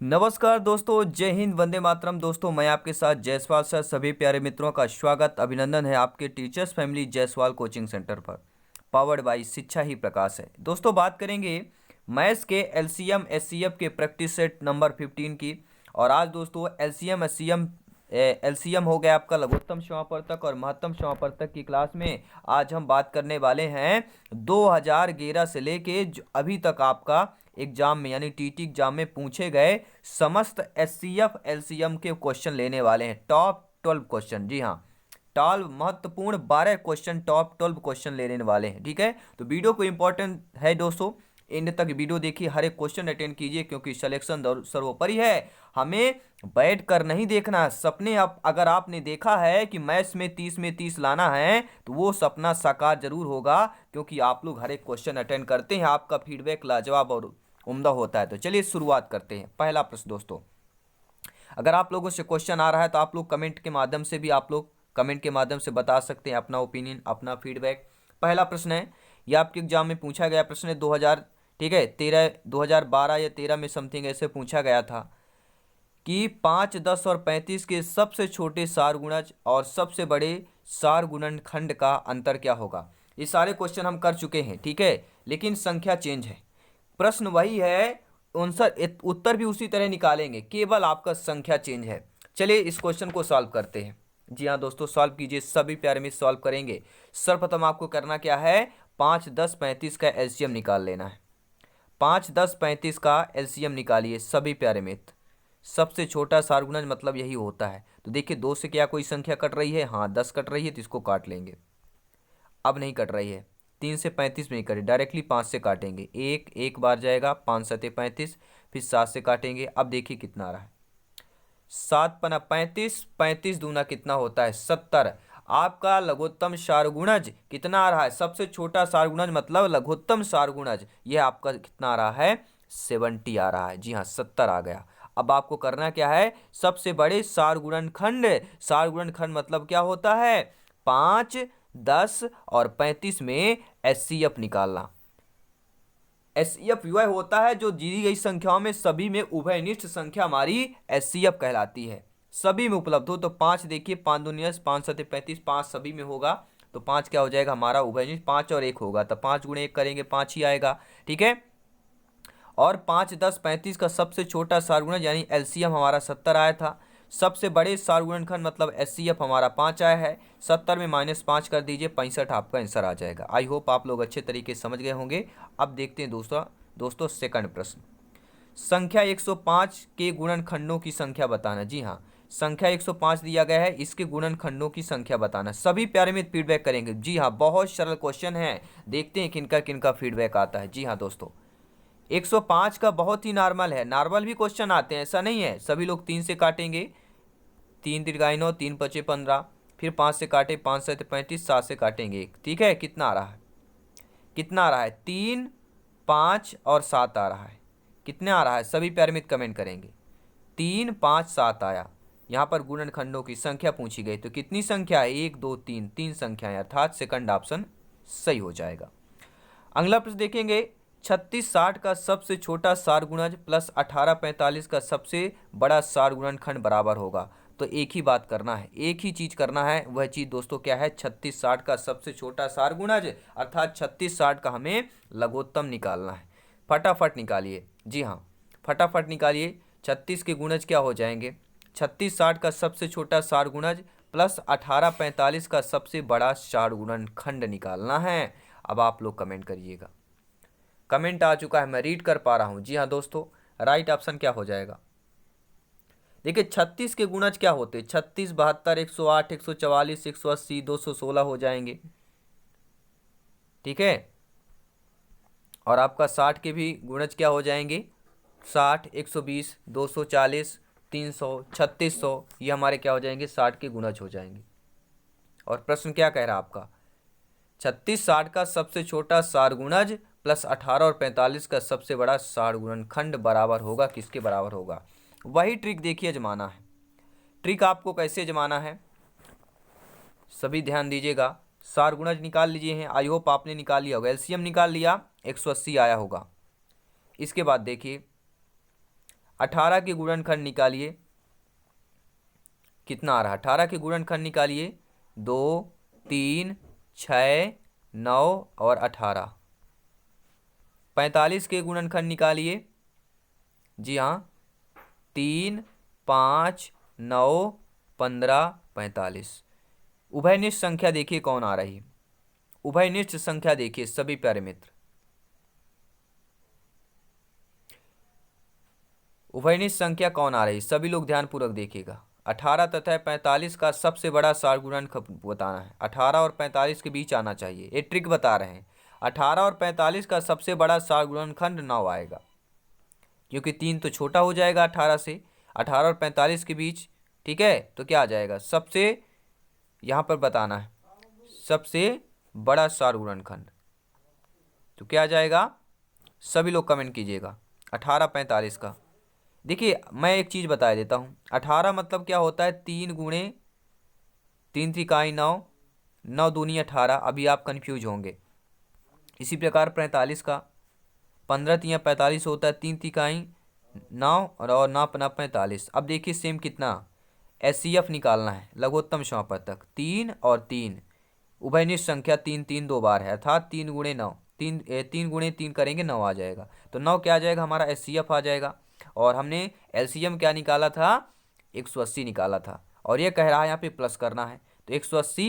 नमस्कार दोस्तों, जय हिंद, वंदे मातरम। दोस्तों मैं आपके साथ जायसवाल सर। सभी प्यारे मित्रों का स्वागत अभिनंदन है आपके teachers family Jaiswal coaching centre पर। पावर्ड बाय शिक्षा ही प्रकाश है। दोस्तों बात करेंगे मैथ्स के एलसीएम एससीएफ के प्रैक्टिस सेट नंबर 15 की। और आज दोस्तों एलसीएम हो गया आपका लघुत्तम समापवर्तक और महत्तम समापवर्तक की क्लास में आज हम बात करने वाले हैं 2011 से लेके अभी तक आपका एग्जाम में यानी टीटी एग्जाम में पूछे गए समस्त एचसीएफ एलसीएम के क्वेश्चन लेने वाले हैं। टॉप 12 क्वेश्चन, जी हाँ, 12 महत्वपूर्ण 12 क्वेश्चन, टॉप 12 क्वेश्चन लेने वाले हैं। ठीक है, तो वीडियो को इंपॉर्टेंट है दोस्तों, एंड तक वीडियो देखिए, हर एक क्वेश्चन अटेंड कीजिए क्योंकि सिलेक्शन सर्वोपरि है। हमें बैठ कर नहीं देखना है सपने। आप अगर आपने देखा है कि मैथ्स में 30 में 30 लाना है तो वो सपना साकार जरूर होगा, क्योंकि आप लोग हर एक क्वेश्चन अटेंड करते हैं। आपका फीडबैक लाजवाब और उम्दा होता है। तो चलिए शुरुआत करते हैं। पहला प्रश्न दोस्तों, अगर आप लोगों से क्वेश्चन आ रहा है तो आप लोग कमेंट के माध्यम से भी बता सकते हैं अपना ओपिनियन, अपना फीडबैक। पहला प्रश्न है, ये आपके एग्जाम में पूछा गया प्रश्न है 2000, ठीक है, 2012 या 13 में समथिंग ऐसे पूछा गया था कि 5, 10 और 35 के सबसे छोटे सारगुणज और सबसे बड़े सारगुणनखंड का अंतर क्या होगा। ये सारे क्वेश्चन हम कर चुके हैं, ठीक है, लेकिन संख्या चेंज है। प्रश्न वही है, आंसर उत्तर भी उसी तरह निकालेंगे, केवल आपका संख्या चेंज है। चलिए इस क्वेश्चन को सॉल्व करते हैं। जी हाँ दोस्तों, सॉल्व कीजिए, सभी प्यारे मित्र सॉल्व करेंगे। सर्वप्रथम आपको करना क्या है, 5, 10, 35 का एलसीएम निकाल लेना है। 5, 10, 35 का एलसीएम निकालिए सभी प्यारे मित्र। सबसे छोटा सारगुणज मतलब यही होता है। तो देखिए 2 से क्या कोई संख्या कट रही है, हाँ 10 कट रही है, तो इसको काट लेंगे। अब नहीं कट रही है, 3 से 35 में नहीं कटे, डायरेक्टली 5 से काटेंगे। एक बार जाएगा, 5 सते 35, फिर 7 से काटेंगे। अब देखिए कितना आ रहा है, 7 पना 35, 35 दूना कितना होता है 70। आपका लघुत्तम सारगुणज कितना आ रहा है, सबसे छोटा सारगुणज मतलब लघुत्तम सारगुणज, यह आपका कितना आ रहा है 70 आ रहा है। जी हाँ 70 आ गया। अब आपको करना क्या है, सबसे बड़े सारगुणनखंड, सारगुणनखंड मतलब क्या होता है, 5, 10 और 35 में एचसीएफ निकालना। एचसीएफ वह होता है जो दी गई संख्याओं में सभी में उभयनिष्ठ संख्या हमारी एचसीएफ कहलाती है। सभी में उपलब्ध हो तो 5 देखिए, 5 दूनी 5 सते 35, 5 सभी में होगा तो 5 क्या हो जाएगा हमारा उभयनिष्ठ, 5 और 1 होगा तो 5 गुणे 1 करेंगे 5 ही आएगा। ठीक है, और 5, 10, 35 का सबसे छोटा सारगुणज यानी एलसीएम हमारा 70 आया था। सबसे बड़े सारगुणनखंड मतलब एचसीएफ हमारा 5 आया है। 70 में -5 कर दीजिए, 65 आपका आंसर आ जाएगा। आई होप आप लोग अच्छे तरीके से समझ गए होंगे। अब देखते हैं दोस्तों सेकंड प्रश्न, संख्या 105 के गुणनखंडों की संख्या बताना। जी हाँ, संख्या 105 दिया गया है, इसके गुणनखंडों की संख्या बताना। सभी प्यारे मित्र फीडबैक करेंगे। जी हाँ, बहुत सरल क्वेश्चन है, देखते हैं किनका किनका फीडबैक आता है। जी हाँ दोस्तों, 105 का बहुत ही नॉर्मल है, नॉर्मल भी क्वेश्चन आते हैं, ऐसा नहीं है। सभी लोग 3 से काटेंगे, 3 तिरगाई 9, 3 पचे 15, फिर 5 से काटे, 5 सते 35, 7 से काटेंगे 1। ठीक है, कितना आ रहा है, कितना आ रहा है, 3, 5 और 7 आ रहा है। कितने आ रहा है सभी प्यारे मित्र कमेंट करेंगे। 3, 5, 7 आया। यहाँ पर गुणनखंडों की संख्या पूछी गई तो कितनी संख्या है, 1, 2, 3, 3 संख्याएं, अर्थात सेकंड ऑप्शन सही हो जाएगा। अगला प्रश्न देखेंगे, 36, 60 का सबसे छोटा सारगुणज प्लस 18, 45 का सबसे बड़ा सारगुणनखंड बराबर होगा। तो एक ही बात करना है, एक ही चीज करना है। वह चीज दोस्तों क्या है, 36, 60 का सबसे छोटा सारगुणज अर्थात 36, 60 का हमें लघुत्तम निकालना है। फटाफट निकालिए, जी हाँ फटाफट निकालिए। 36 के गुणज क्या हो जाएंगे, 36, 60 का सबसे छोटा सारगुणज प्लस 18, 45 का सबसे बड़ा सारगुणनखंड निकालना है। अब आप लोग कमेंट करिएगा। कमेंट आ चुका है, मैं रीड कर पा रहा हूं। जी हाँ दोस्तों, राइट ऑप्शन क्या हो जाएगा, देखिए 36 के गुणज क्या होते हैं, 36, 72, 108, 144, 180, 216 हो जाएंगे। ठीक है, और आपका 60 के भी गुणज क्या हो जाएंगे, 60, 120, 240, 300, 3600, ये हमारे क्या हो जाएंगे, 60 के गुणज हो जाएंगे। और प्रश्न क्या कह रहा है आपका, 36, 60 का सबसे छोटा सारगुणज प्लस 18 और 45 का सबसे बड़ा सारगुणनखंड बराबर होगा, किसके बराबर होगा। वही ट्रिक देखिए जमाना है। ट्रिक आपको कैसे जमाना है, सभी ध्यान दीजिएगा। सारगुणज निकाल लीजिए हैं, आई होप आपने निकाल लिया होगा। एलसीएम निकाल लिया, 180 आया होगा। इसके बाद देखिए 18 के गुणनखंड निकालिए, कितना आ रहा है? 18 के गुणनखंड निकालिए, 2, 3, 6, 9 और 18। 45 के गुणनखंड निकालिए, जी हाँ, 3, 5, 9, 15, 45। उभयनिष्ठ संख्या देखिए कौन आ रही है, उभयनिष्ठ संख्या देखिए सभी प्यारे मित्र, उभयनिष्ठ संख्या कौन आ रही है, सभी लोग ध्यानपूर्वक देखिएगा। 18 तथा 45 का सबसे बड़ा सारगुणनखंड बताना है, 18 और 45 के बीच आना चाहिए, ये ट्रिक बता रहे हैं। 18 और 45 का सबसे बड़ा सारगुणनखंड 9 आएगा, क्योंकि 3 तो छोटा हो जाएगा 18 से, 18 और 45 के बीच, ठीक है। तो क्या आ जाएगा, सबसे यहाँ पर बताना है सबसे बड़ा सारगुणनखंड, तो क्या आ जाएगा, सभी लोग कमेंट कीजिएगा। 18 45 का देखिए मैं एक चीज़ बता देता हूँ, 18 मतलब क्या होता है, 3 गुणे 3 तिकाई 9, 9 दूनी 18, अभी आप कन्फ्यूज होंगे। इसी प्रकार 45 का 15 तिया 45 होता है, 3 तिकाई 9 और 9 पना 45। अब देखिए सेम कितना, SCF निकालना है, लघुत्तम समापवर्तक, 3 और 3, उभयनिष्ठ संख्या 3 3 दो बार है, अर्थात 3 गुणे 9, 3 गुणे 3 करेंगे 9 आ जाएगा, तो 9 क्या आ जाएगा, हमारा SCF आ जाएगा। और हमने LCM क्या निकाला था, 180 निकाला था, और ये कह रहा है यहाँ पे प्लस करना है, तो 180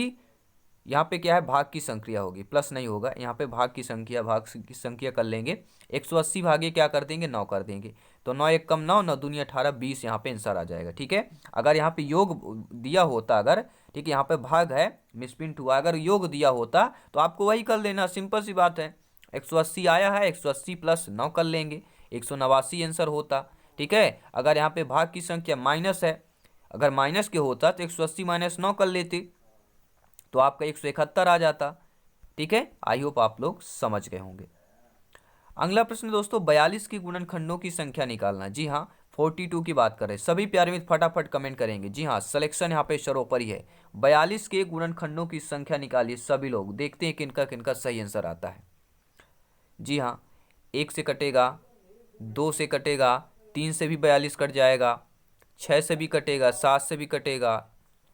यहाँ पे क्या है, भाग की संख्या होगी, प्लस नहीं होगा, यहाँ पे भाग की संख्या कर लेंगे। 180 भागे क्या कर देंगे, 9 कर देंगे, तो 9 एक कम 9, 9 दूनी 18, 20 यहाँ पे आंसर आ जाएगा, ठीक है। अगर यहाँ पे योग दिया होता, अगर ठीक है यहाँ पे भाग है, मिसप्रिंट हुआ, अगर योग दिया होता तो आपको वही कर लेना, सिंपल सी बात है। 180 आया है, 180 प्लस 9 कर लेंगे, 189 आंसर होता, ठीक है। अगर यहाँ पे भाग की संख्या माइनस है, अगर माइनस के होता तो 180 माइनस 9 कर लेते, तो आपका 171 आ जाता, ठीक है। आई होप आप लोग समझ गए होंगे। अगला प्रश्न दोस्तों, 42 की गुणनखंडों की संख्या निकालना। जी हाँ, 42 की बात कर रहे हैं, सभी प्यारे मित्र फटाफट कमेंट करेंगे। जी हाँ, सिलेक्शन यहाँ पे सर्वोपरि है, 42 के गुणनखंडों की संख्या निकालिए सभी लोग, देखते हैं किनका किनका सही आंसर आता है। जी हाँ, 1 से कटेगा, 2 से कटेगा, 3 से भी 42 कट जाएगा, 6 से भी कटेगा, 7 से भी कटेगा,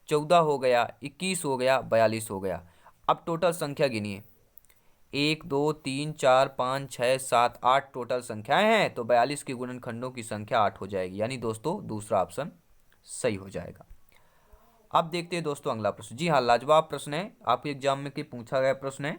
14 हो गया, 21 हो गया, 42 हो गया। अब टोटल संख्या गिनिए, 1 2 3 4 5 6 7 8 टोटल संख्याएं हैं, तो 42 के गुणनखंडों की संख्या 8 हो जाएगी, यानी दोस्तों दूसरा ऑप्शन सही हो जाएगा। अब देखते हैं दोस्तों अगला प्रश्न। जी हाँ, लाजवाब प्रश्न है, आपके एग्जाम में पूछा गया प्रश्न है।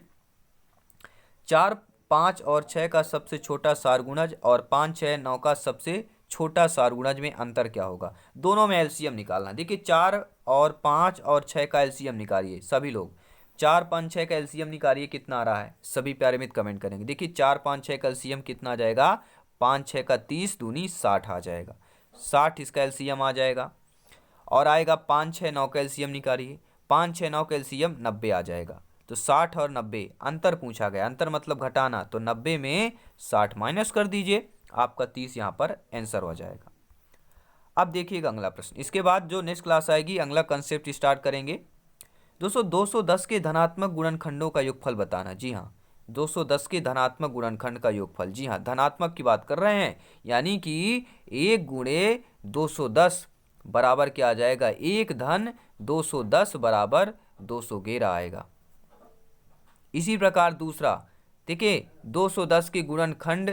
4 5 और 6 का सबसे छोटा सारगुणज और 5 6 9 का सबसे छोटा सारगुणज में अंतर क्या होगा। दोनों में LCM निकालना। देखिए 4 और 5 और 6 का LCM निकालिए सभी लोग, 4 5 6 का LCM निकालिए, कितना आ रहा है, सभी प्यारे मित्र कमेंट करेंगे। देखिए 4 5 6 का LCM कितना आ जाएगा, 5 6 का 30 दूनी 60 आ जाएगा, 60 इसका LCM आ जाएगा। और आएगा 5 6 9 का LCM निकालिए, 5 6 9 का LCM 90 आ जाएगा। तो 60 और 90 अंतर पूछा गया, अंतर मतलब घटाना, तो 90 में 60 माइनस कर दीजिए, आपका 30 यहाँ पर आंसर हो जाएगा। अब देखिएगा अगला प्रश्न, इसके बाद जो नेक्स्ट क्लास आएगी अगला कंसेप्ट स्टार्ट करेंगे। दोस्तों 210 के धनात्मक गुणनखंडों का योगफल बताना। जी हाँ, 210 के धनात्मक गुणनखंड का योगफल, जी हाँ धनात्मक की बात कर रहे हैं, यानी कि 1 गुणे 210 बराबर क्या आ जाएगा, 1 धन 210 बराबर 211 आएगा। इसी प्रकार दूसरा देखिए 210 के गुणनखंड,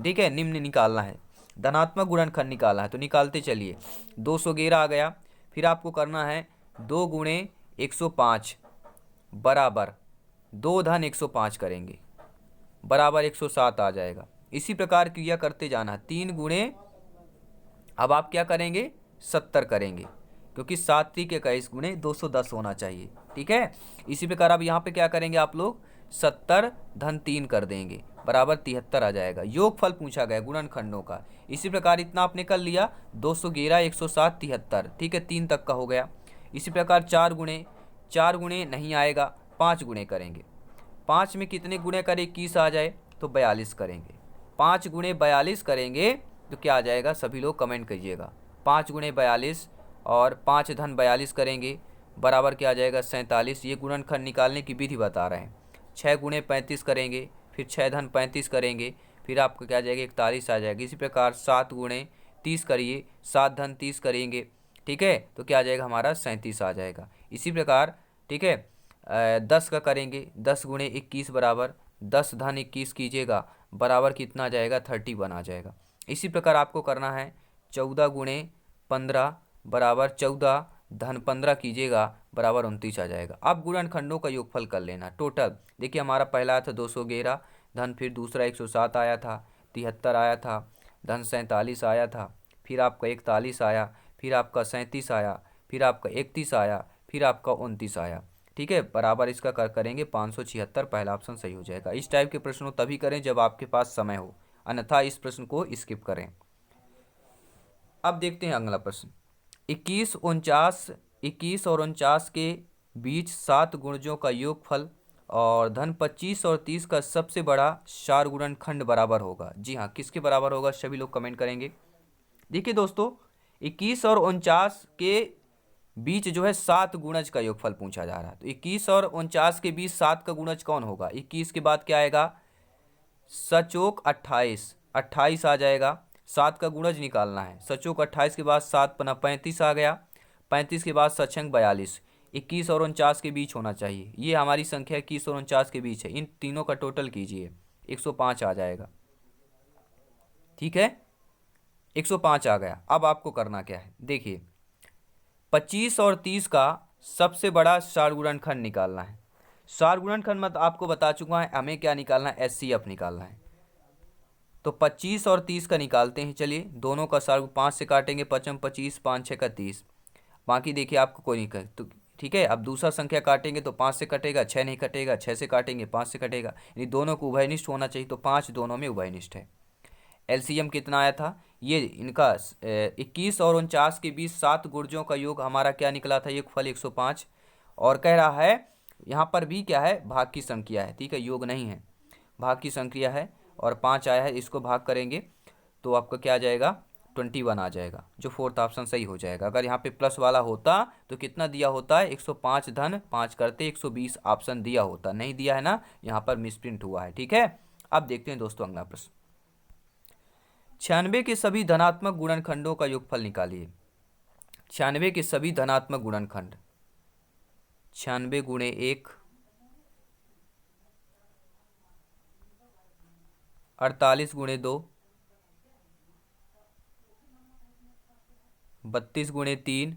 ठीक है, निम्न निकालना है, धनात्मक गुणनखंड निकालना है, तो निकालते चलिए। 211 आ गया, फिर आपको करना है 2 गुणे 105 बराबर 2 धन 105 करेंगे, बराबर 107 आ जाएगा। इसी प्रकार क्रिया करते जाना, 3 गुणे, अब आप क्या करेंगे, 70 करेंगे, क्योंकि 7 3 के 21 गुणे 210 होना चाहिए, ठीक है। इसी प्रकार अब यहाँ पे क्या करेंगे आप लोग, 70 धन 3 कर देंगे, बराबर 73 आ जाएगा। योगफल पूछा गया गुणनखंडों का, इसी प्रकार इतना आपने कर लिया, 211 107 73, ठीक है, 3 तक का हो गया। इसी प्रकार 4 गुणे नहीं आएगा, 5 गुणे करेंगे, 5 में कितने गुणे करें, 21 आ जाए तो 42 करेंगे, 5 गुणे 42 करेंगे तो क्या आ जाएगा, सभी लोग कमेंट कीजिएगा। 5 गुणे 42 और 5 धन 42 करेंगे, बराबर क्या आ जाएगा, 47। ये गुणनखंड निकालने की विधि बता रहे हैं। 6 गुणे 35 करेंगे, फिर 6 धन 35 करेंगे, फिर आपको क्या आ जाएगा, 41 आ जाएगा। इसी प्रकार 7 गुणे 30 करिए, 7 धन 30 करेंगे, ठीक है, तो क्या आ जाएगा हमारा 37 आ जाएगा। इसी प्रकार, ठीक है, 10 का करेंगे, 10 गुणे 21 बराबर 10 धन 21 कीजिएगा, बराबर कितना आ जाएगा 31 आ जाएगा। इसी प्रकार आपको करना है 14 गुणे 15 बराबर 14 धन 15 कीजिएगा, बराबर 29 आ जाएगा। अब गुणनखंडों का योगफल कर लेना टोटल। देखिए हमारा पहला था 211 धन, फिर दूसरा 107 आया था, 73 आया था, धन 47 आया था, फिर आपका 41 आया, फिर आपका 37 आया, फिर आपका 31 आया, फिर आपका 29 आया, ठीक है, बराबर इसका करेंगे 576। पहला ऑप्शन सही हो जाएगा। इस टाइप के प्रश्नों तभी करें जब आपके पास समय हो, अन्यथा इस प्रश्न को स्किप करें। अब देखते हैं अगला प्रश्न। 21 और 49 के बीच 7 गुणजों का योगफल और धन 25 और 30 का सबसे बड़ा चार गुणनखंड बराबर होगा। जी हाँ, किसके बराबर होगा, सभी लोग कमेंट करेंगे। देखिए दोस्तों, 21 और 49 के बीच जो है 7 गुणज का योगफल पूछा जा रहा है। तो 21 और 49 के बीच 7 का गुणज कौन होगा? 21 के बाद क्या आएगा? सचोक 28, 28 आ जाएगा। 7 का गुणज निकालना है। सचोक 28 के बाद 7 पना 35 आ गया। 35 के बाद सचंक 42। 21 और 49 के बीच होना चाहिए। ये हमारी संख्या 21 और 49 के बीच है। इन तीनों का टोटल कीजिए, 105 आ जाएगा। ठीक है, 105 आ गया। अब आपको करना क्या है, देखिए 25 और 30 का सबसे बड़ा चार गुणनखंड निकालना है। चार गुणनखंड मत आपको बता चुका है, हमें क्या निकालना है, एचसीएफ निकालना है। तो 25 और 30 का निकालते हैं। चलिए दोनों का सार 5 से काटेंगे, 55 25, 5 6 का 30। बाकी देखिए आपको कोई नहीं कर, तो ठीक है। अब दूसरा संख्या काटेंगे तो 5 से कटेगा, 6 नहीं कटेगा, 6 से काटेंगे 5 से कटेगा, यानी दोनों को उभयनिष्ठ होना चाहिए। तो 5 दोनों में उभयनिष्ठ है। एलसीएम कितना आया था ये इनका 21 और 49 के बीच 7 गुणजों का योग हमारा क्या निकला था, योगफल 105। और कह रहा है यहाँ पर भी क्या है, भाग की संख्या है, ठीक है, योग नहीं है, भाग की संख्या है। और 5 आया है, इसको भाग करेंगे तो आपका क्या आ जाएगा, 21 आ जाएगा, जो फोर्थ ऑप्शन सही हो जाएगा। अगर यहाँ पे प्लस वाला होता तो कितना दिया होता है, 105 धन 5 करते 120 ऑप्शन दिया होता, नहीं दिया है ना, यहाँ पर मिसप्रिंट हुआ है। ठीक है, अब देखते हैं दोस्तों अगला प्रश्न। 96 के सभी धनात्मक गुणनखंडों का योगफल निकालिए। 96 के सभी धनात्मक गुणनखंड, 96 गुणे 1, 48 गुणे 2, 32 गुणे 3,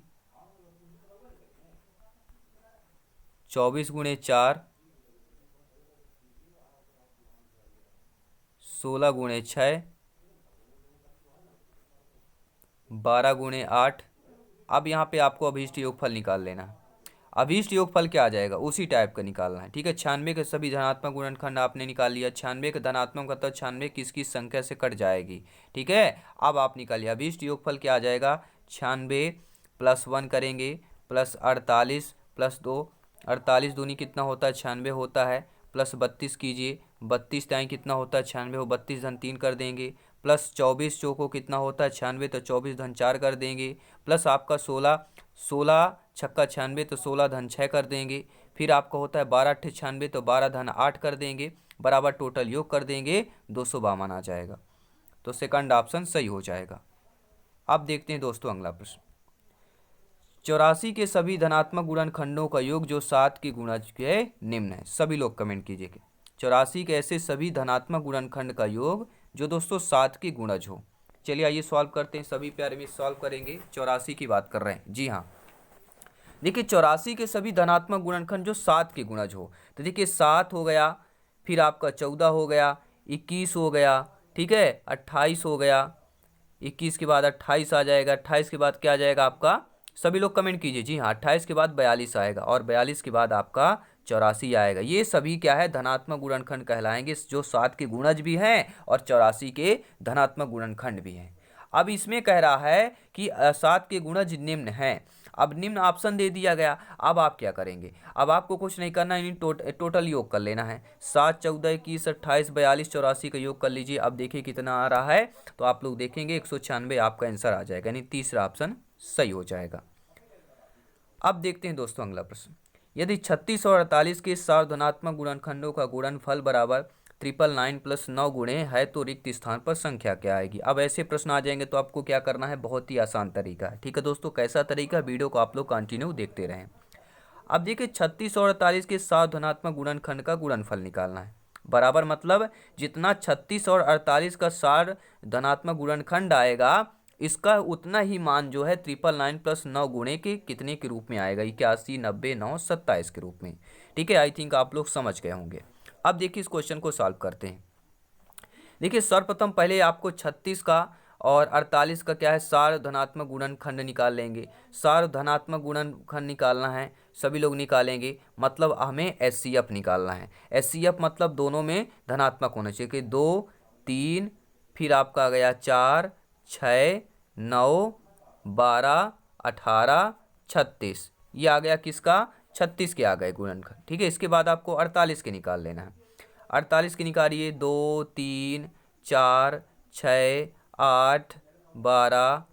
24 गुणे 4, 16 गुणे 6, 12 गुणे 8। अब यहाँ पे आपको अभीष्ट योगफल निकाल लेना है। अभीष्ट योगफल क्या आ जाएगा, उसी टाइप का निकालना है। ठीक है, 96 के सभी धनात्मक गुणनखंड आपने निकाल लिया। 96 का धनात्मक मतलब 96 किसकी संख्या से कट जाएगी। ठीक है, अब आप निकालिए अभीष्ट योगफल क्या आ जाएगा, 96 प्लस 1 करेंगे प्लस 48 प्लस 2, 48 दूनी कितना होता है 96 होता है, प्लस 32 कीजिए, 32 दाएँ कितना होता है 96 हो, 32 धन 3 कर देंगे, प्लस 24 चौको कितना होता है 96, तो 24 धन 4 कर देंगे, प्लस आपका 16, 16 छक्का 96 तो 16 धन 6 कर देंगे, फिर आपका होता है 12 अट्ठे 96 तो 12 धन 8 कर देंगे, बराबर टोटल योग कर देंगे 252 आ जाएगा। तो सेकंड ऑप्शन सही हो जाएगा। अब देखते हैं दोस्तों अगला प्रश्न। 84 के सभी धनात्मक गुणनखंडों का योग जो 7 के गुणज के निम्न है। सभी लोग कमेंट कीजिए 84 के ऐसे सभी धनात्मक गुणनखंड का योग जो दोस्तों 7 के गुणज हो। चलिए आइए सॉल्व करते हैं, सभी प्यारे में सॉल्व करेंगे। 84 की बात कर रहे हैं, जी हाँ। देखिए 84 के सभी धनात्मक गुणनखंड जो 7 के गुणज हो, तो देखिए 7 हो गया, फिर आपका 14 हो गया, 21 हो गया, ठीक है, 28 हो गया, 21 के बाद 28 आ जाएगा, 28 के बाद क्या आ जाएगा आपका, सभी लोग कमेंट कीजिए, जी हाँ, 28 के बाद 42 आएगा, और 42 के बाद आपका 84 आएगा। ये सभी क्या है, धनात्मक गुणनखंड कहलाएंगे, जो 7 के गुणज भी हैं और 84 के धनात्मक गुणनखंड भी हैं। अब इसमें कह रहा है कि 7 के गुणज निम्न हैं। अब निम्न ऑप्शन दे दिया गया, अब आप क्या करेंगे, अब आपको कुछ नहीं करना है, टोटल योग कर लेना है। 7 14 21 28 42 84 का योग कर लीजिए। अब देखिए कितना आ रहा है, तो आप लोग देखेंगे 196 आपका आंसर आ जाएगा, यानी तीसरा ऑप्शन सही हो जाएगा। अब देखते हैं दोस्तों अगला प्रश्न। यदि 36 और 48 के सार्वधनात्मक गुणनखंडों का गुणनफल बराबर 999 प्लस 9 गुणे है तो रिक्त स्थान पर संख्या क्या आएगी। अब ऐसे प्रश्न आ जाएंगे तो आपको क्या करना है, बहुत ही आसान तरीका है। ठीक है दोस्तों, कैसा तरीका, वीडियो को आप लोग कंटिन्यू देखते रहें। अब देखिए 36 और 48 के साथ धनात्मक गुणनखंड का गुणनफल निकालना है। बराबर मतलब जितना 36 और 48 का सार धनात्मक गुणनखंड आएगा, इसका उतना ही मान जो है 999 प्लस 9 गुणे के कितने के रूप में आएगा, 81, 90, 9, 27 के रूप में। ठीक है, आई थिंक आप लोग समझ गए होंगे। अब देखिए इस क्वेश्चन को सॉल्व करते हैं। देखिए सर्वप्रथम पहले आपको 36 का और 48 का क्या है, सार धनात्मक गुणनखंड निकाल लेंगे। सार धनात्मक गुणनखंड निकालना है, सभी लोग निकालेंगे। मतलब हमें एचसीएफ निकालना है। एचसीएफ मतलब दोनों में धनात्मक होना चाहिए कि 2, 3, फिर आपका आ गया 4, 6, 9, 12, 18, 36। ये आ गया किसका, 36 के आ गए गुणनखंड। ठीक है, इसके बाद आपको 48 के निकाल लेना है। 48 की निकालिए, 2, 3, 4, 6, 8, 12,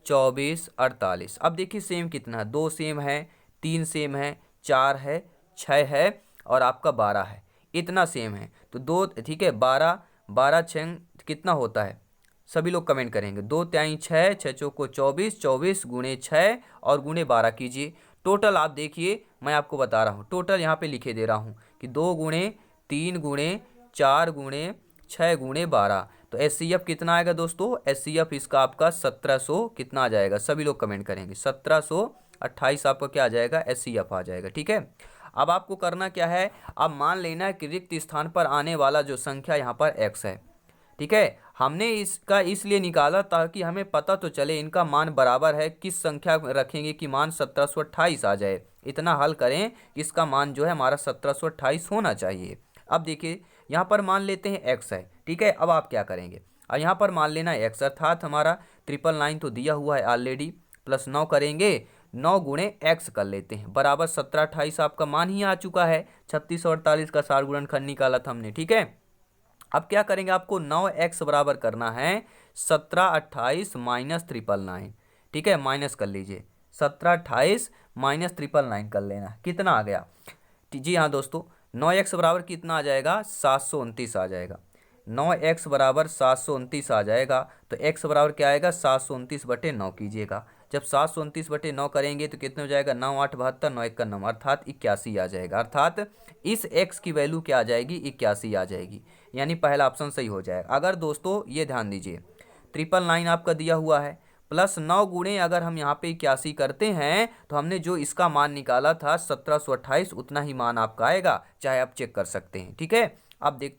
24, 48। अब देखिए सेम कितना है, 2 सेम है, 3 सेम है, 4 है, 6 है और आपका 12 है, इतना सेम है तो 2। ठीक है, 12, 12 6 कितना होता है, सभी लोग कमेंट करेंगे। 2 3 6, 6 चौको 24, 24 गुणे 6 और गुणे 12 कीजिए। टोटल आप देखिए, मैं आपको बता रहा हूँ, टोटल यहाँ पे लिखे दे रहा हूँ कि 2 गुणे 3 गुणे 4 गुणे 6 गुणे 12। तो एचसीएफ कितना आएगा दोस्तों, एचसीएफ इसका आपका 1700 कितना आ जाएगा, सभी लोग कमेंट करेंगे। 1728 आपका क्या आ जाएगा, एचसीएफ आ जाएगा। ठीक है, अब आपको करना क्या है, अब मान लेना है कि रिक्त स्थान पर आने वाला जो संख्या यहाँ पर x है। ठीक है, हमने इसका इसलिए निकाला ताकि हमें पता तो चले इनका मान बराबर है, किस संख्या रखेंगे कि मान 1728 आ जाए। इतना हल करें कि इसका मान जो है हमारा 1728 होना चाहिए। अब देखिए यहाँ पर मान लेते हैं x है। ठीक है, अब आप क्या करेंगे, अब यहाँ पर मान लेना है x, अर्थात हमारा 999 तो दिया हुआ है ऑलरेडी, प्लस 9 करेंगे, 9 गुणे x कर लेते हैं, बराबर 1728 आपका मान ही आ चुका है। 36 और 48 का सार गुणनखंड निकाला था हमने। ठीक है, अब क्या करेंगे, आपको 9x बराबर करना है 1728 माइनस 999। ठीक है, माइनस कर लीजिए, 1728 माइनस 999 कर लेना, कितना आ गया। जी हाँ दोस्तों, 9x बराबर कितना आ जाएगा, 729 आ जाएगा। 9x बराबर 729 आ जाएगा तो x बराबर क्या आएगा, 729/9 कीजिएगा। जब 729/9 करेंगे तो कितने हो जाएगा, 9 8 72, 9 1 9, अर्थात 81 आ जाएगा। अर्थात इस x की वैल्यू क्या आ जाएगी, 81 आ जाएगी, यानी पहला ऑप्शन सही हो जाएगा। अगर दोस्तों ये ध्यान दीजिए, 999 आपका दिया हुआ है, प्लस 9 गुणे अगर हम यहाँ पे 81 करते हैं तो हमने जो इसका मान निकाला था 1728, उतना ही मान आपका आएगा, चाहे आप चेक कर सकते हैं। ठीक है, अब देखते हैं